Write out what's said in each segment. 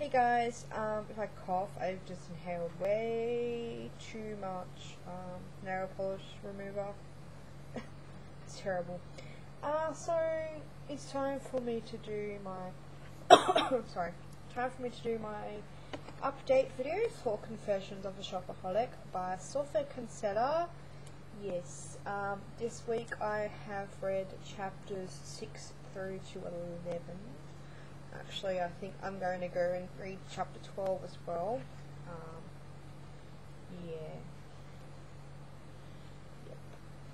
Hey guys, if I cough, I've just inhaled way too much nail polish remover. It's terrible. So it's time for me to do my time for me to do my update video for Confessions of a Shopaholic by Sophia Kinsella. Yes, this week I have read chapters 6 through to 11. Actually, I think I'm going to go and read chapter 12 as well.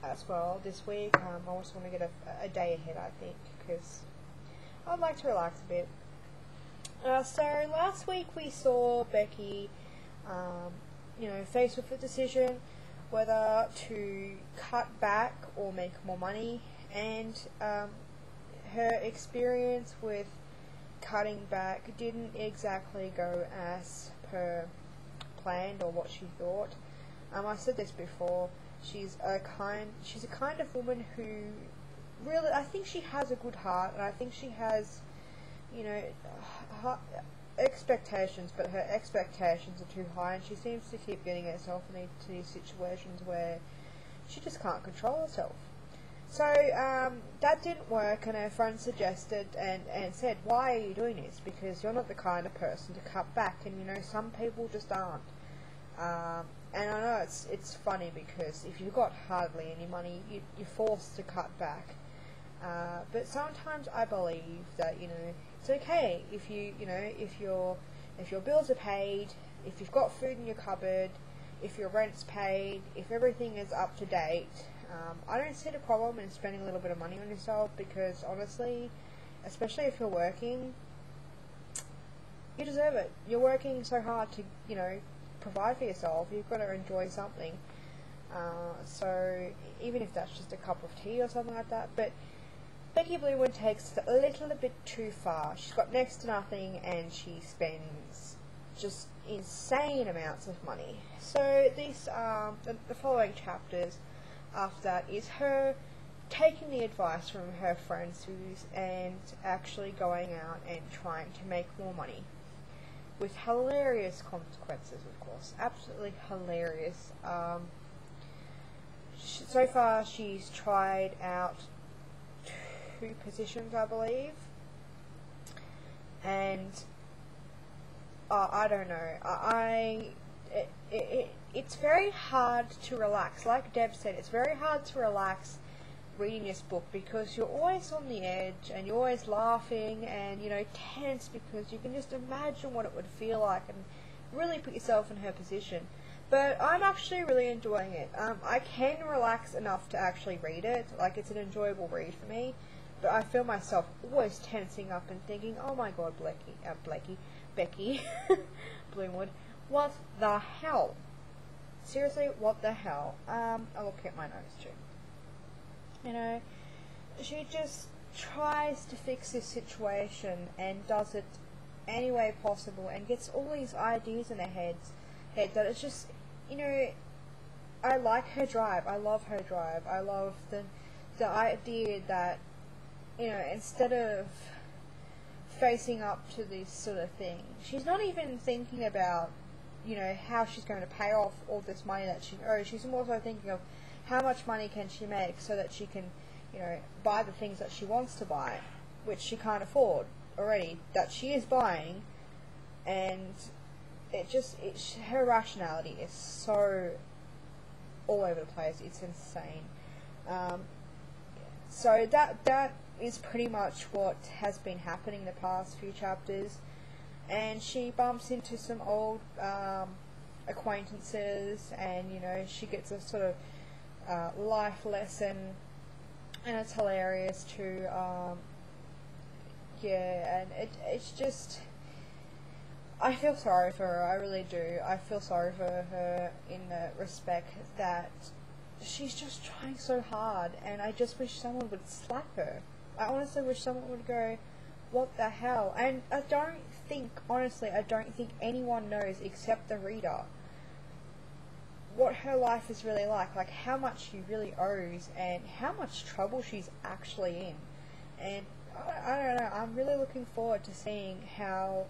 As well this week. I just want to get a day ahead, I think, because I'd like to relax a bit. So last week we saw Becky, faced with the decision whether to cut back or make more money, and her experience with cutting back didn't exactly go as per planned or what she thought. I said this before. She's a kind of woman who really, I think she has a good heart, and I think she has, expectations, but her expectations are too high, and she seems to keep getting herself into these situations where she just can't control herself. So that didn't work, and her friend suggested and said, why are you doing this? Because you're not the kind of person to cut back, and some people just aren't. And I know it's funny because if you've got hardly any money, you're forced to cut back. But sometimes I believe that it's okay if if your bills are paid, if you've got food in your cupboard, if your rent's paid, if everything is up to date. I don't see the problem in spending a little bit of money on yourself, because honestly, especially if you're working, you deserve it. You're working so hard to, provide for yourself. You've got to enjoy something. So even if that's just a cup of tea or something like that. But Becky Bluewood takes it a little bit too far. She's got next to nothing, and she spends just insane amounts of money. So these the following chapters after that is her taking the advice from her friend Suze and actually going out and trying to make more money, with hilarious consequences, of course. Absolutely hilarious. So far she's tried out 2 positions, I believe, and I don't know. It's very hard to relax. Like Deb said, it's very hard to relax reading this book, because you're always on the edge, and you're always laughing and, tense, because you can just imagine what it would feel like and really put yourself in her position. But I'm actually really enjoying it. I can relax enough to actually read it. Like, it's an enjoyable read for me. But I feel myself always tensing up and thinking, oh my god, Becky Bloomwood, what the hell? Seriously, what the hell? I'll look at my notes too. She just tries to fix this situation and does it any way possible, and gets all these ideas in her head that it's just, I like her drive. I love her drive. I love the idea that, instead of facing up to this sort of thing, she's not even thinking about, how she's going to pay off all this money that she owes. She's more so thinking of how much money can she make so that she can, buy the things that she wants to buy, which she can't afford already, that she is buying. And her rationality is so all over the place. It's insane. So that is pretty much what has been happening the past few chapters. And she bumps into some old acquaintances, and she gets a sort of life lesson, and it's hilarious too. And it's just, I feel sorry for her. I really do. I feel sorry for her in the respect that she's just trying so hard, and I just wish someone would slap her. I honestly wish someone would go, what the hell? And I don't think anyone knows except the reader what her life is really like how much she really owes, and how much trouble she's actually in. And I don't know, I'm really looking forward to seeing how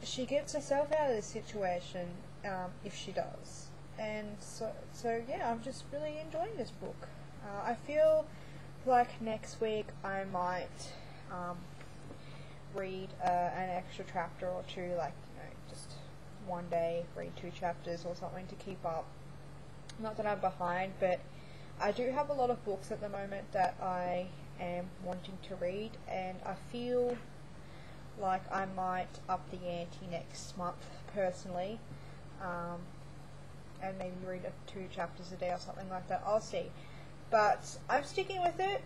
she gets herself out of this situation if she does. And so yeah, I'm just really enjoying this book. I feel like next week I might read an extra chapter or two, like, you know, just one day read 2 chapters or something to keep up. Not that I'm behind, but I do have a lot of books at the moment that I am wanting to read, and I feel like I might up the ante next month personally, and maybe read 2 chapters a day or something like that. I'll see, but I'm sticking with it.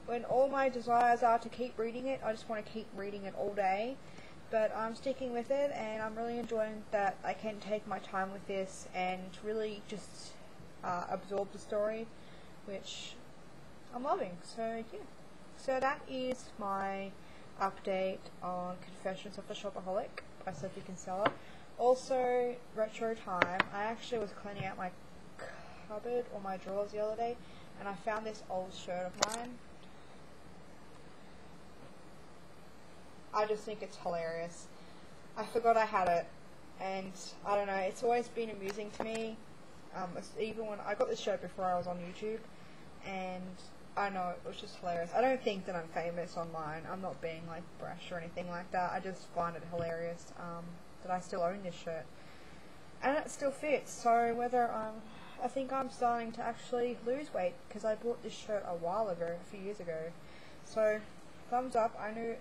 When all my desires are to keep reading it, I just want to keep reading it all day, but I'm sticking with it, and I'm really enjoying that I can take my time with this and really just absorb the story, which I'm loving. So yeah, so that is my update on Confessions of a Shopaholic by Sophie Kinsella. Also, retro time. I actually was cleaning out my cupboard or my drawers the other day, and I found this old shirt of mine. I just think it's hilarious. I forgot I had it, and I don't know, it's always been amusing to me. Even when I got this shirt before I was on YouTube, and I know it was just hilarious. I don't think that I'm famous online. I'm not being like brash or anything like that. I just find it hilarious that I still own this shirt, and it still fits. So whether I think I'm starting to actually lose weight because I bought this shirt a while ago, a few years ago. So thumbs up. I know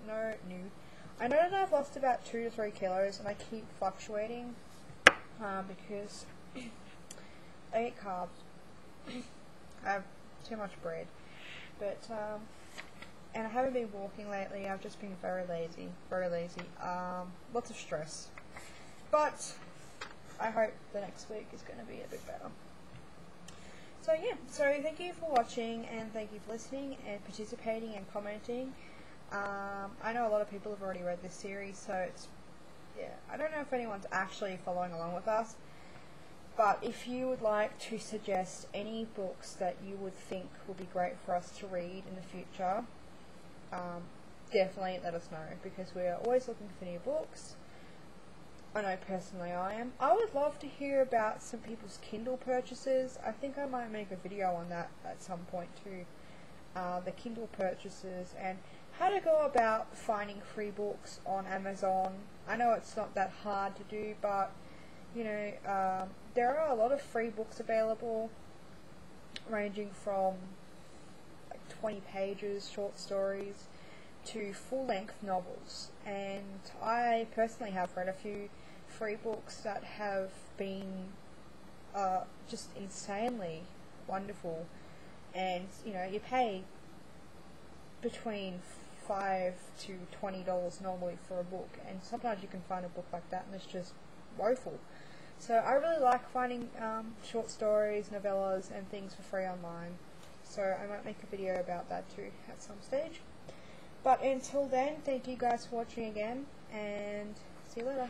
that I've lost about 2 to 3 kilos, and I keep fluctuating because I eat carbs. I have too much bread, but and I haven't been walking lately. I've just been very lazy. Lots of stress, but I hope the next week is going to be a bit better. So yeah, so thank you for watching, and thank you for listening and participating and commenting. I know a lot of people have already read this series, so it's, yeah, I don't know if anyone's actually following along with us, but if you would like to suggest any books that you would think would be great for us to read in the future, definitely let us know, because we are always looking for new books. I know personally I am. I would love to hear about some people's Kindle purchases. I think I might make a video on that at some point too. The Kindle purchases and how to go about finding free books on Amazon. I know it's not that hard to do, but you know, there are a lot of free books available, ranging from like 20 pages, short stories, to full-length novels. And I personally have read a few free books that have been just insanely wonderful. And you know, you pay between $5 to $20 normally for a book, and sometimes you can find a book like that and it's just woeful. So I really like finding short stories, novellas and things for free online, so I might make a video about that too at some stage. But until then, thank you guys for watching again, and see you later.